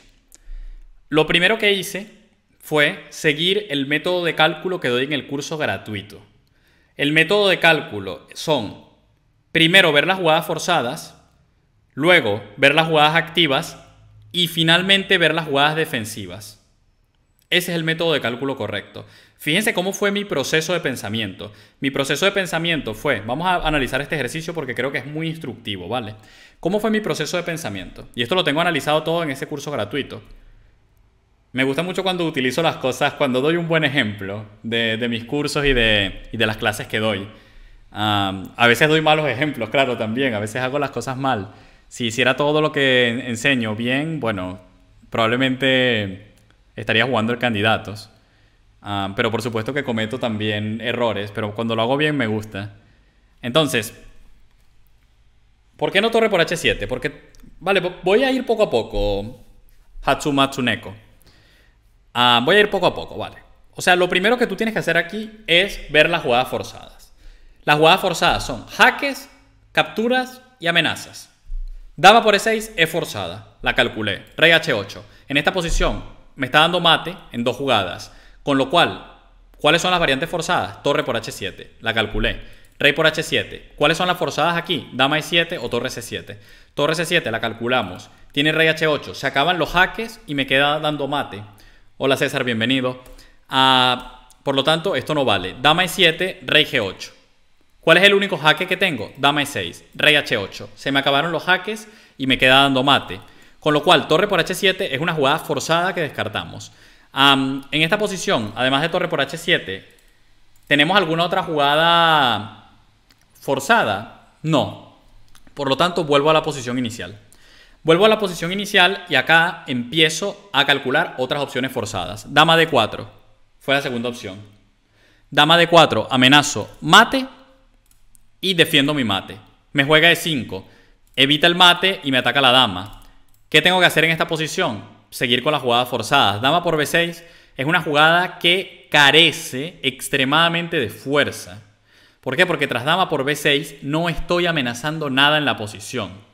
Lo primero que hice fue seguir el método de cálculo que doy en el curso gratuito. El método de cálculo son, primero ver las jugadas forzadas, luego ver las jugadas activas y finalmente ver las jugadas defensivas. Ese es el método de cálculo correcto. Fíjense cómo fue mi proceso de pensamiento. Mi proceso de pensamiento fue, vamos a analizar este ejercicio porque creo que es muy instructivo, ¿vale? ¿Cómo fue mi proceso de pensamiento? Y esto lo tengo analizado todo en ese curso gratuito. Me gusta mucho cuando utilizo las cosas, cuando doy un buen ejemplo de mis cursos y de las clases que doy. A veces doy malos ejemplos, claro, también. A veces hago las cosas mal. Si hiciera todo lo que enseño bien, bueno, probablemente estaría jugando el candidatos. Pero por supuesto que cometo también errores, pero cuando lo hago bien me gusta. Entonces, ¿por qué no torre por H7? Porque, vale, voy a ir poco a poco, Hatsumatsu Neko. Voy a ir poco a poco, vale. O sea, lo primero que tú tienes que hacer aquí es ver las jugadas forzadas. Las jugadas forzadas son jaques, capturas y amenazas. Dama por E6 es forzada, la calculé. Rey H8. En esta posición me está dando mate en dos jugadas. Con lo cual, ¿cuáles son las variantes forzadas? Torre por H7, la calculé. Rey por H7. ¿Cuáles son las forzadas aquí? Dama E7 o torre C7. Torre C7 la calculamos. Tiene rey H8. Se acaban los jaques y me queda dando mate. Hola César, bienvenido. Por lo tanto, esto no vale. Dama E7, rey G8. ¿Cuál es el único jaque que tengo? Dama E6, rey H8. Se me acabaron los jaques y me queda dando mate. Con lo cual, torre por H7 es una jugada forzada que descartamos. En esta posición, además de torre por H7, ¿tenemos alguna otra jugada forzada? No. Por lo tanto, vuelvo a la posición inicial. Vuelvo a la posición inicial y acá empiezo a calcular otras opciones forzadas. Dama D4 fue la segunda opción. Dama D4, amenazo mate y defiendo mi mate. Me juega E5, evita el mate y me ataca la dama. ¿Qué tengo que hacer en esta posición? Seguir con las jugadas forzadas. Dama por B6 es una jugada que carece extremadamente de fuerza. ¿Por qué? Porque tras dama por B6 no estoy amenazando nada en la posición.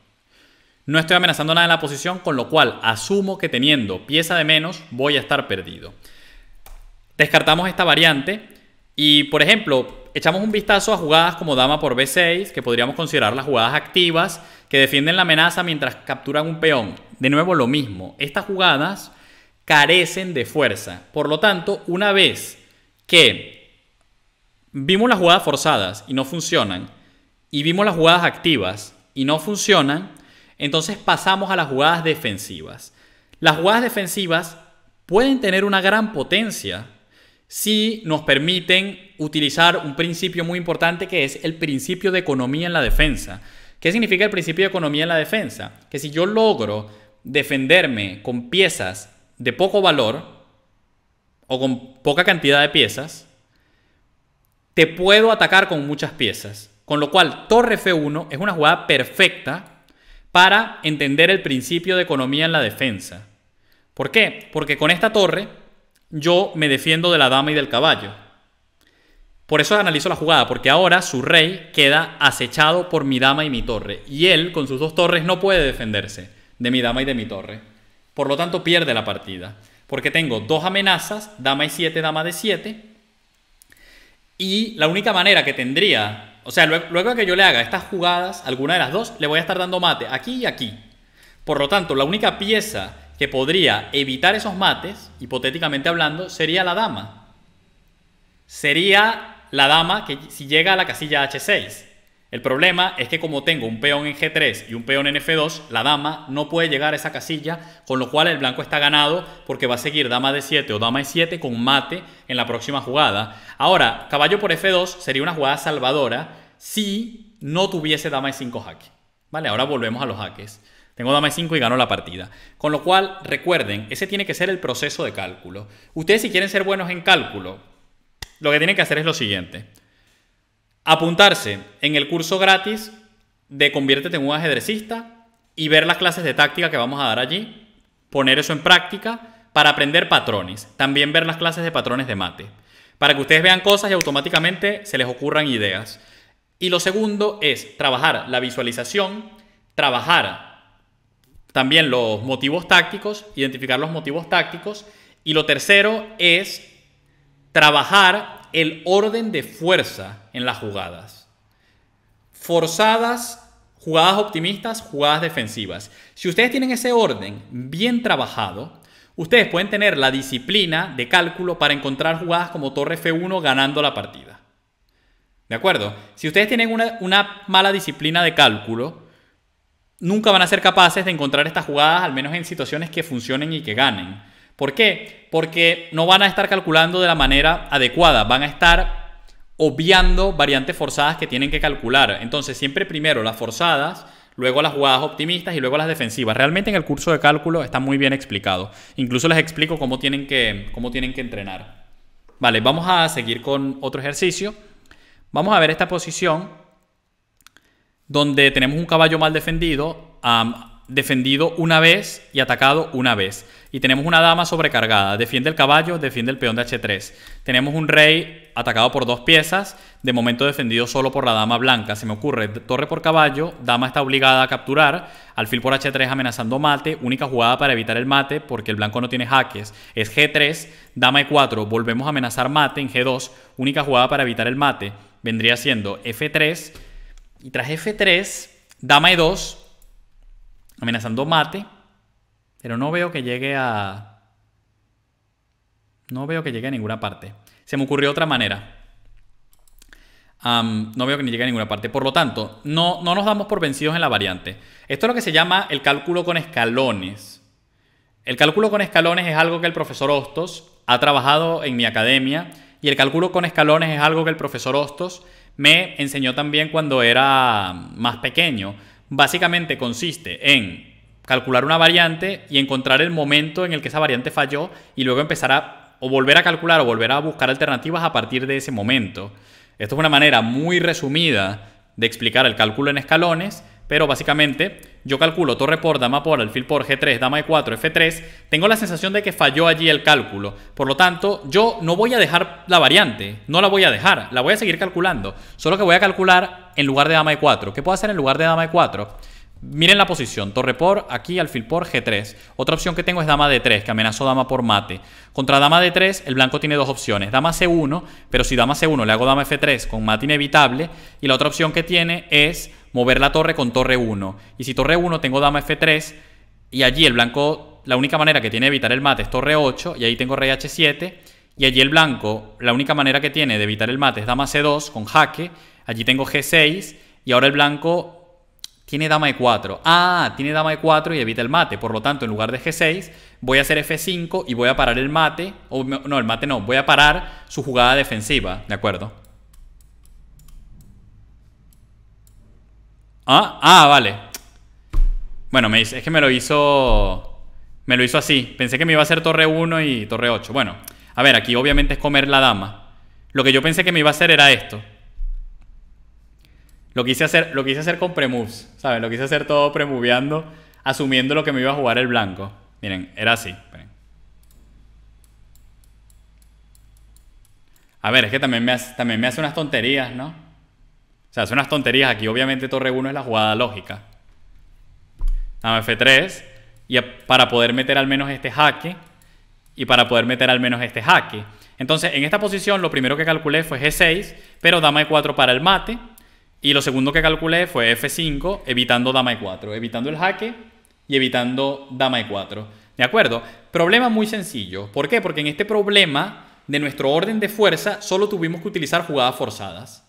No estoy amenazando nada en la posición, con lo cual asumo que teniendo pieza de menos voy a estar perdido. Descartamos esta variante y, por ejemplo, echamos un vistazo a jugadas como dama por B6, que podríamos considerar las jugadas activas, que defienden la amenaza mientras capturan un peón. De nuevo lo mismo, estas jugadas carecen de fuerza. Por lo tanto, una vez que vimos las jugadas forzadas y no funcionan, y vimos las jugadas activas y no funcionan, entonces pasamos a las jugadas defensivas. Las jugadas defensivas pueden tener una gran potencia si nos permiten utilizar un principio muy importante, que es el principio de economía en la defensa. ¿Qué significa el principio de economía en la defensa? Que si yo logro defenderme con piezas de poco valor o con poca cantidad de piezas, te puedo atacar con muchas piezas. Con lo cual, torre F1 es una jugada perfecta para entender el principio de economía en la defensa. ¿Por qué? Porque con esta torre yo me defiendo de la dama y del caballo. Por eso analizo la jugada, porque ahora su rey queda acechado por mi dama y mi torre. Y él, con sus dos torres, no puede defenderse de mi dama y de mi torre. Por lo tanto, pierde la partida. Porque tengo dos amenazas, dama E7, dama D7. Y la única manera que tendría, o sea, luego de que yo le haga estas jugadas, alguna de las dos, le voy a estar dando mate aquí y aquí. Por lo tanto, la única pieza que podría evitar esos mates, hipotéticamente hablando, sería la dama. Sería la dama que si llega a la casilla H6. El problema es que como tengo un peón en G3 y un peón en F2, la dama no puede llegar a esa casilla, con lo cual el blanco está ganado porque va a seguir dama D7 o dama E7 con mate en la próxima jugada. Ahora, caballo por F2 sería una jugada salvadora si no tuviese dama E5 jaque. ¿Vale? Ahora volvemos a los jaques. Tengo dama E5 y gano la partida. Con lo cual, recuerden, ese tiene que ser el proceso de cálculo. Ustedes, si quieren ser buenos en cálculo, lo que tienen que hacer es lo siguiente. Apuntarse en el curso gratis de Conviértete en un ajedrecista y ver las clases de táctica que vamos a dar allí. Poner eso en práctica para aprender patrones. También ver las clases de patrones de mate. Para que ustedes vean cosas y automáticamente se les ocurran ideas. Y lo segundo es trabajar la visualización, trabajar también los motivos tácticos, identificar los motivos tácticos. Y lo tercero es trabajar el orden de fuerza en las jugadas. Forzadas, jugadas optimistas, jugadas defensivas. Si ustedes tienen ese orden bien trabajado, ustedes pueden tener la disciplina de cálculo para encontrar jugadas como torre F1 ganando la partida. ¿De acuerdo? Si ustedes tienen una mala disciplina de cálculo, nunca van a ser capaces de encontrar estas jugadas, al menos en situaciones que funcionen y que ganen. ¿Por qué? Porque no van a estar calculando de la manera adecuada, van a estar obviando variantes forzadas que tienen que calcular. Entonces, siempre primero las forzadas, luego las jugadas optimistas y luego las defensivas. Realmente en el curso de cálculo está muy bien explicado. Incluso les explico cómo tienen que entrenar. Vale, vamos a seguir con otro ejercicio. Vamos a ver esta posición donde tenemos un caballo mal defendido, defendido una vez y atacado una vez. Y tenemos una dama sobrecargada. Defiende el caballo, defiende el peón de H3. Tenemos un rey atacado por dos piezas, de momento defendido solo por la dama blanca. Se me ocurre torre por caballo, dama está obligada a capturar, alfil por H3 amenazando mate, única jugada para evitar el mate porque el blanco no tiene jaques. Es G3, dama E4, volvemos a amenazar mate en G2, única jugada para evitar el mate. Vendría siendo F3 y tras F3, dama E2, amenazando mate. Pero no veo que llegue a... No veo que llegue a ninguna parte. Se me ocurrió otra manera. No veo que ni llegue a ninguna parte. Por lo tanto, no nos damos por vencidos en la variante. Esto es lo que se llama el cálculo con escalones. El cálculo con escalones es algo que el profesor Hostos ha trabajado en mi academia. Y el cálculo con escalones es algo que el profesor Hostos me enseñó también cuando era más pequeño. Básicamente consiste en calcular una variante y encontrar el momento en el que esa variante falló y luego empezar a o volver a calcular o volver a buscar alternativas a partir de ese momento. Esto es una manera muy resumida de explicar el cálculo en escalones, pero básicamente yo calculo torre por, dama por, alfil por, G3, dama E4, F3. Tengo la sensación de que falló allí el cálculo. Por lo tanto, yo no voy a dejar la variante. No la voy a dejar. La voy a seguir calculando. Solo que voy a calcular en lugar de dama E4. ¿Qué puedo hacer en lugar de dama E4? Miren la posición, torre por, aquí alfil por, G3. Otra opción que tengo es dama D3, que amenazó dama por mate. Contra dama D3, el blanco tiene dos opciones. Dama C1, pero si dama C1 le hago dama F3 con mate inevitable. Y la otra opción que tiene es mover la torre con torre 1. Y si torre 1 tengo dama F3, y allí el blanco, la única manera que tiene de evitar el mate es torre 8, y ahí tengo rey H7. Y allí el blanco, la única manera que tiene de evitar el mate es dama C2 con jaque. Allí tengo G6, y ahora el blanco tiene dama E4. Ah, tiene dama E4 y evita el mate. Por lo tanto, en lugar de G6, voy a hacer F5 y voy a parar el mate. O no, el mate no. Voy a parar su jugada defensiva. ¿De acuerdo? Vale. Bueno, es que me lo hizo así. Pensé que me iba a hacer torre 1 y torre 8. Bueno, a ver, aquí obviamente es comer la dama. Lo que yo pensé que me iba a hacer era esto. Lo quise hacer con premoves, ¿sabes? Lo quise hacer todo premoveando, asumiendo lo que me iba a jugar el blanco. Miren, era así. Miren. A ver, es que también me hace unas tonterías, ¿no? O sea, hace unas tonterías. Aquí obviamente torre 1 es la jugada lógica. Dama F3. Y para poder meter al menos este jaque. Entonces, en esta posición lo primero que calculé fue G6, pero dama E4 para el mate. Y lo segundo que calculé fue F5, evitando dama E4, evitando el jaque y evitando dama E4. ¿De acuerdo? Problema muy sencillo. ¿Por qué? Porque en este problema de nuestro orden de fuerza solo tuvimos que utilizar jugadas forzadas.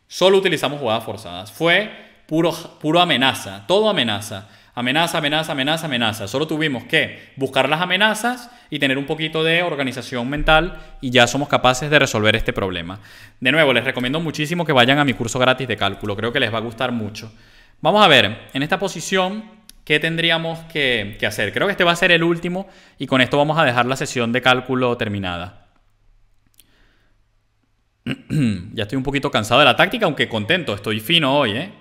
Solo utilizamos jugadas forzadas. Fue puro amenaza, todo amenaza. Amenaza, amenaza, amenaza, amenaza. Solo tuvimos que buscar las amenazas y tener un poquito de organización mental y ya somos capaces de resolver este problema. De nuevo, les recomiendo muchísimo que vayan a mi curso gratis de cálculo. Creo que les va a gustar mucho. Vamos a ver, en esta posición, ¿qué tendríamos que hacer? Creo que este va a ser el último y con esto vamos a dejar la sesión de cálculo terminada. Ya estoy un poquito cansado de la táctica, aunque contento. Estoy fino hoy, ¿eh?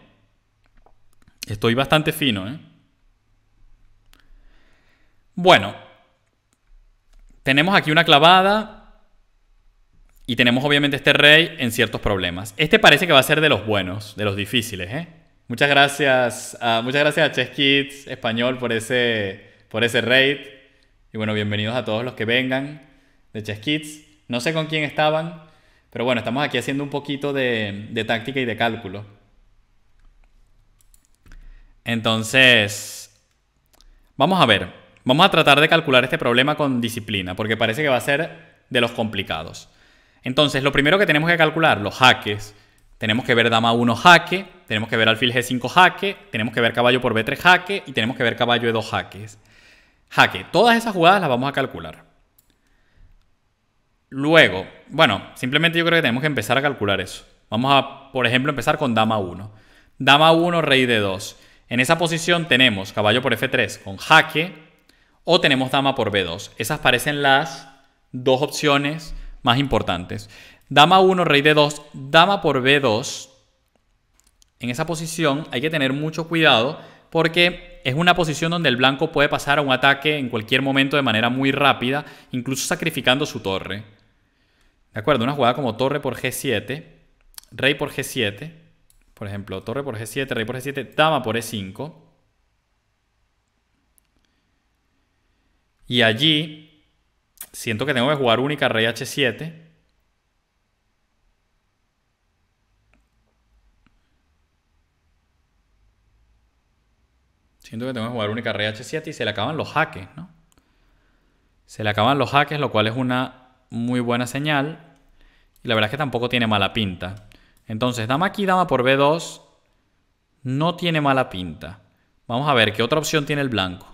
Estoy bastante fino, ¿eh? Bueno, tenemos aquí una clavada y tenemos obviamente este rey en ciertos problemas. Este parece que va a ser de los buenos, de los difíciles, ¿eh? Muchas gracias a Chess Kids Español por ese raid. Y bueno, bienvenidos a todos los que vengan de Chess Kids. No sé con quién estaban, pero bueno, estamos aquí haciendo un poquito de táctica y de cálculo. Entonces, vamos a ver. Vamos a tratar de calcular este problema con disciplina, porque parece que va a ser de los complicados. Entonces, lo primero que tenemos que calcular, los jaques. Tenemos que ver dama 1 jaque, tenemos que ver alfil G5 jaque, tenemos que ver caballo por B3 jaque y tenemos que ver caballo E2 jaques. Jaque. Todas esas jugadas las vamos a calcular. Luego, bueno, simplemente yo creo que tenemos que empezar a calcular eso. Vamos a, por ejemplo, empezar con dama 1. Dama 1, rey D2. En esa posición tenemos caballo por F3 con jaque. O tenemos dama por B2. Esas parecen las dos opciones más importantes. Dama 1, rey D2, dama por B2. En esa posición hay que tener mucho cuidado porque es una posición donde el blanco puede pasar a un ataque en cualquier momento de manera muy rápida, incluso sacrificando su torre. ¿De acuerdo? Una jugada como torre por G7, rey por G7. Por ejemplo, torre por G7, rey por G7, dama por E5. Y allí siento que tengo que jugar única rey H7. Siento que tengo que jugar única rey H7 y se le acaban los jaques, ¿no? Se le acaban los jaques, lo cual es una muy buena señal. Y la verdad es que tampoco tiene mala pinta. Entonces, dama aquí, dama por B2. No tiene mala pinta. Vamos a ver qué otra opción tiene el blanco.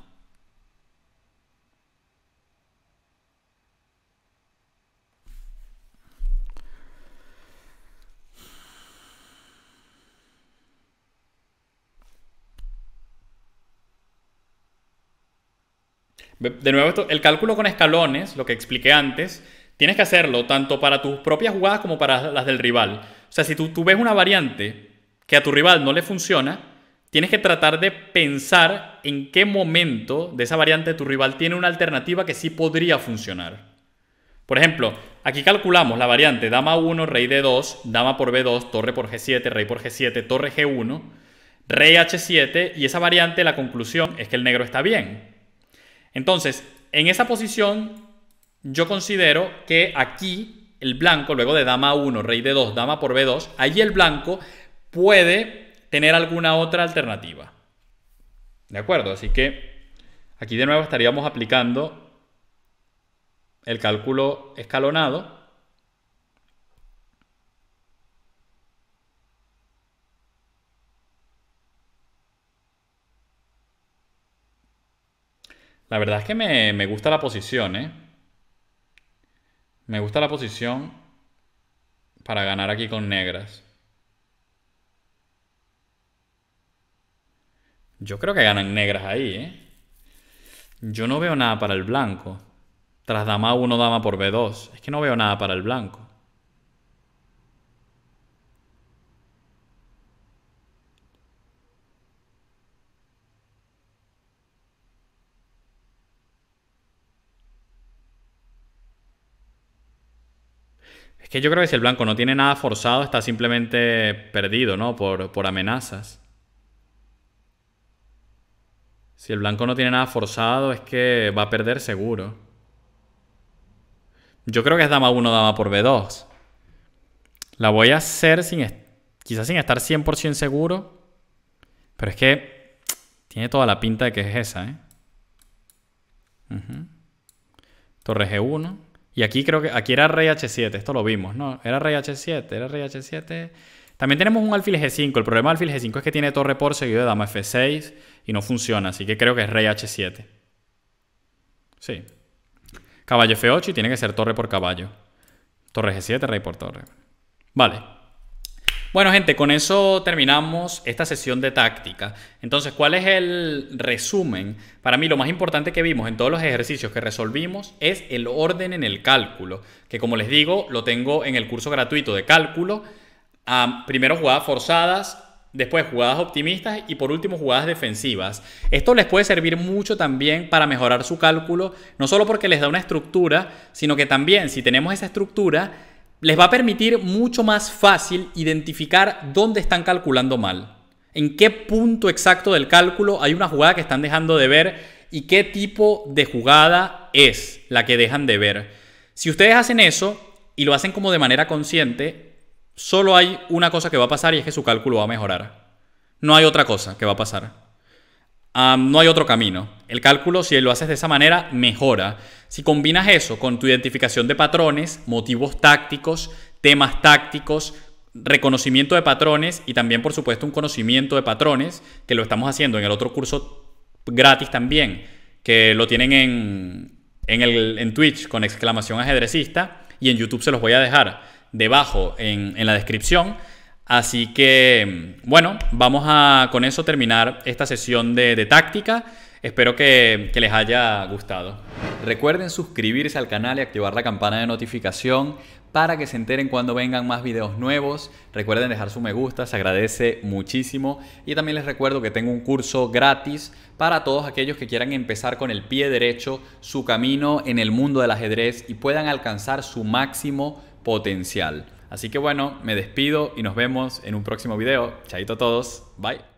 De nuevo, el cálculo con escalones, lo que expliqué antes, tienes que hacerlo tanto para tus propias jugadas como para las del rival. O sea, si tú ves una variante que a tu rival no le funciona, tienes que tratar de pensar en qué momento de esa variante tu rival tiene una alternativa que sí podría funcionar. Por ejemplo, aquí calculamos la variante dama 1, rey D2, dama por B2, torre por G7, rey por G7, torre G1, rey H7, y esa variante, la conclusión es que el negro está bien. Entonces, en esa posición, yo considero que aquí el blanco, luego de dama 1, rey D2, dama por B2, allí el blanco puede tener alguna otra alternativa. ¿De acuerdo? Así que aquí de nuevo estaríamos aplicando el cálculo escalonado. La verdad es que me gusta la posición, ¿eh? Me gusta la posición para ganar aquí con negras. Yo creo que ganan negras ahí, ¿eh? Yo no veo nada para el blanco. Tras dama 1, dama por B2. Es que no veo nada para el blanco. Es que yo creo que si el blanco no tiene nada forzado, está simplemente perdido, ¿no? Por amenazas. Si el blanco no tiene nada forzado, es que va a perder seguro. Yo creo que es dama 1, dama por B2. La voy a hacer quizás sin estar 100% seguro. Pero es que tiene toda la pinta de que es esa, ¿eh? Torre G1. Y aquí creo que aquí era rey H7. Esto lo vimos, ¿no? Era rey H7. Era rey H7. También tenemos un alfil G5. El problema del alfil G5 es que tiene torre por seguido de dama F6 y no funciona. Así que creo que es rey H7. Sí. Caballo F8 y tiene que ser torre por caballo. Torre G7, rey por torre. Vale. Bueno, gente, con eso terminamos esta sesión de táctica. Entonces, ¿cuál es el resumen? Para mí, lo más importante que vimos en todos los ejercicios que resolvimos es el orden en el cálculo, que como les digo, lo tengo en el curso gratuito de cálculo. Primero jugadas forzadas, después jugadas optimistas y por último jugadas defensivas. Esto les puede servir mucho también para mejorar su cálculo, no solo porque les da una estructura, sino que también si tenemos esa estructura, les va a permitir mucho más fácil identificar dónde están calculando mal, en qué punto exacto del cálculo hay una jugada que están dejando de ver y qué tipo de jugada es la que dejan de ver. Si ustedes hacen eso y lo hacen como de manera consciente, solo hay una cosa que va a pasar y es que su cálculo va a mejorar. No hay otra cosa que va a pasar. No hay otro camino. El cálculo, si lo haces de esa manera, mejora. Si combinas eso con tu identificación de patrones, motivos tácticos, temas tácticos, reconocimiento de patrones y también, por supuesto, un conocimiento de patrones, que lo estamos haciendo en el otro curso gratis también, que lo tienen en Twitch con exclamación ajedrecista, y en YouTube se los voy a dejar debajo en la descripción. Así que, bueno, vamos a con eso terminar esta sesión de táctica. Espero que les haya gustado. Recuerden suscribirse al canal y activar la campana de notificación para que se enteren cuando vengan más videos nuevos. Recuerden dejar su me gusta, se agradece muchísimo. Y también les recuerdo que tengo un curso gratis para todos aquellos que quieran empezar con el pie derecho su camino en el mundo del ajedrez y puedan alcanzar su máximo potencial. Así que bueno, me despido y nos vemos en un próximo video. Chaito a todos. Bye.